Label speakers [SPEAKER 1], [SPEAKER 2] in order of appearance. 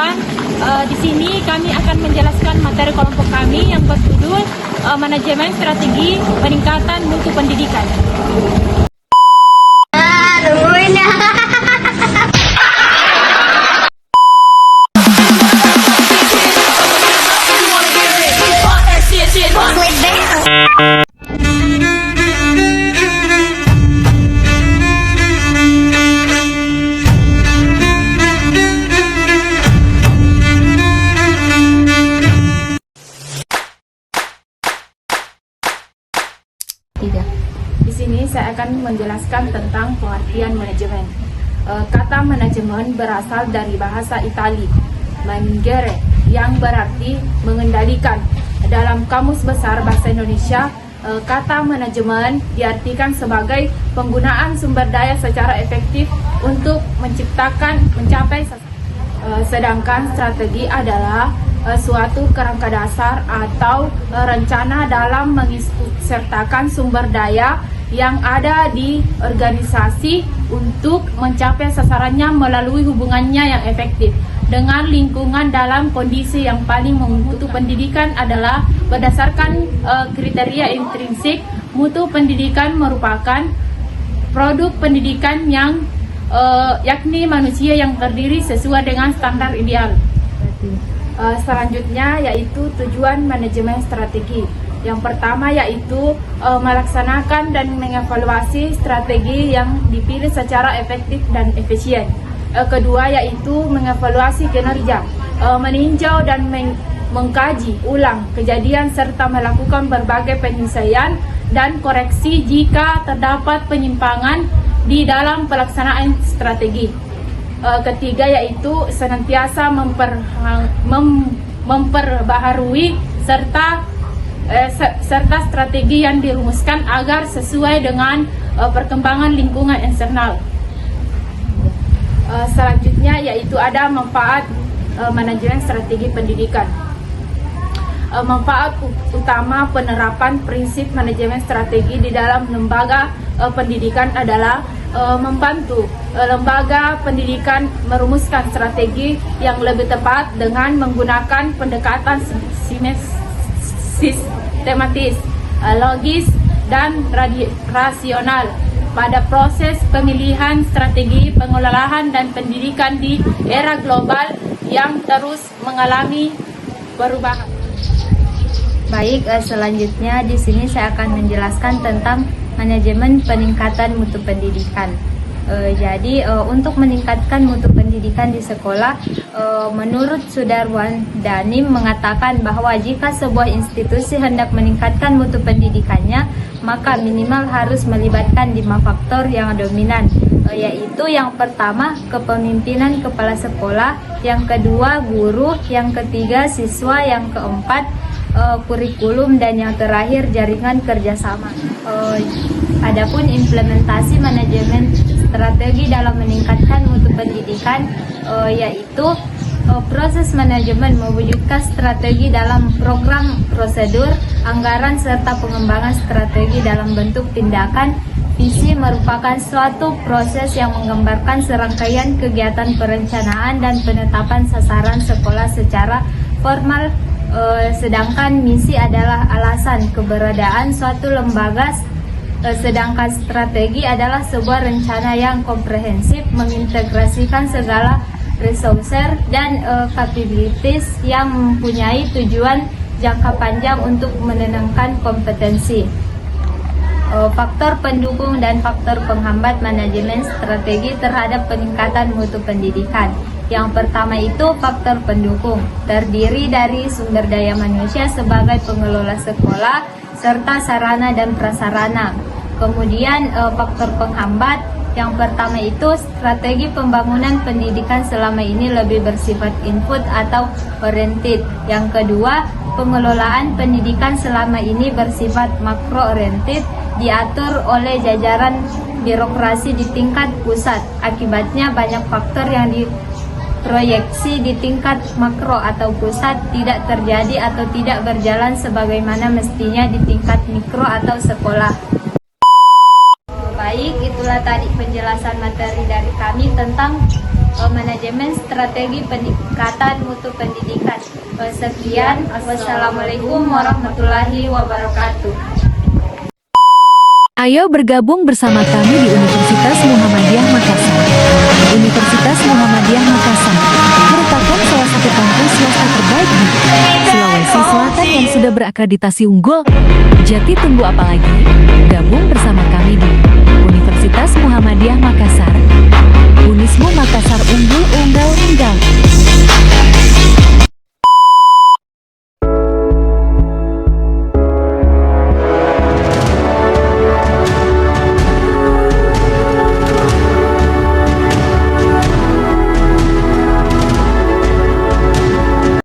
[SPEAKER 1] depan. Di sini kami akan menjelaskan materi kelompok kami yang berjudul Manajemen Strategi Peningkatan Mutu Pendidikan. Di sini saya akan menjelaskan tentang pengertian manajemen. Kata manajemen berasal dari bahasa Itali, managere, yang berarti mengendalikan. Dalam Kamus Besar Bahasa Indonesia, kata manajemen diartikan sebagai penggunaan sumber daya secara efektif untuk mencapai sedangkan strategi adalah suatu kerangka dasar atau rencana dalam mengikutsertakan sumber daya yang ada di organisasi untuk mencapai sasarannya melalui hubungannya yang efektif dengan lingkungan dalam kondisi yang paling mutu pendidikan adalah berdasarkan kriteria intrinsik. Mutu pendidikan merupakan produk pendidikan yang yakni manusia yang terdiri sesuai dengan standar ideal. Selanjutnya yaitu tujuan manajemen strategi. Yang pertama yaitu melaksanakan dan mengevaluasi strategi yang dipilih secara efektif dan efisien. Kedua yaitu mengevaluasi kinerja, meninjau dan mengkaji ulang kejadian serta melakukan berbagai penyelesaian dan koreksi jika terdapat penyimpangan di dalam pelaksanaan strategi. Ketiga yaitu senantiasa memperbaharui serta strategi yang dirumuskan agar sesuai dengan perkembangan lingkungan eksternal. Selanjutnya yaitu ada manfaat manajemen strategi pendidikan. Manfaat utama penerapan prinsip manajemen strategi di dalam lembaga pendidikan adalah membantu lembaga pendidikan merumuskan strategi yang lebih tepat dengan menggunakan pendekatan sistematis, logis, dan rasional pada proses pemilihan strategi pengelolaan dan pendidikan di era global yang terus mengalami perubahan.
[SPEAKER 2] Baik, selanjutnya di sini saya akan menjelaskan tentang manajemen peningkatan mutu pendidikan. Jadi untuk meningkatkan mutu pendidikan di sekolah, menurut Sudarwan Danim mengatakan bahwa jika sebuah institusi hendak meningkatkan mutu pendidikannya, maka minimal harus melibatkan 5 faktor yang dominan, yaitu yang pertama kepemimpinan kepala sekolah, yang kedua guru, yang ketiga siswa, yang keempat kurikulum, dan yang terakhir jaringan kerjasama. Adapun implementasi manajemen strategi dalam meningkatkan mutu pendidikan, yaitu proses manajemen mewujudkan strategi dalam program, prosedur, anggaran, serta pengembangan strategi dalam bentuk tindakan. Visi merupakan suatu proses yang menggambarkan serangkaian kegiatan perencanaan dan penetapan sasaran sekolah secara formal. Sedangkan misi adalah alasan keberadaan suatu lembaga, sedangkan strategi adalah sebuah rencana yang komprehensif mengintegrasikan segala resources dan capabilities yang mempunyai tujuan jangka panjang untuk menenangkan kompetensi. Faktor pendukung dan faktor penghambat manajemen strategi terhadap peningkatan mutu pendidikan. Yang pertama itu faktor pendukung, terdiri dari sumber daya manusia sebagai pengelola sekolah serta sarana dan prasarana. Kemudian faktor penghambat, yang pertama itu strategi pembangunan pendidikan selama ini lebih bersifat input atau oriented. Yang kedua, pengelolaan pendidikan selama ini bersifat makro oriented, diatur oleh jajaran birokrasi di tingkat pusat. Akibatnya banyak faktor yang proyeksi di tingkat makro atau pusat tidak terjadi atau tidak berjalan sebagaimana mestinya di tingkat mikro atau sekolah. Baik, itulah tadi penjelasan materi dari kami tentang Manajemen Strategi Peningkatan Mutu Pendidikan. Sekian, wassalamualaikum warahmatullahi wabarakatuh.
[SPEAKER 3] Ayo bergabung bersama kami di Universitas Muhammadiyah Makassar. Universitas Muhammadiyah Makassar merupakan salah satu kampus swasta terbaik di Sulawesi Selatan yang sudah berakreditasi unggul. Jadi tunggu apa lagi? Gabung bersama kami di Universitas Muhammadiyah Makassar. Unismu Makassar unggul unggal.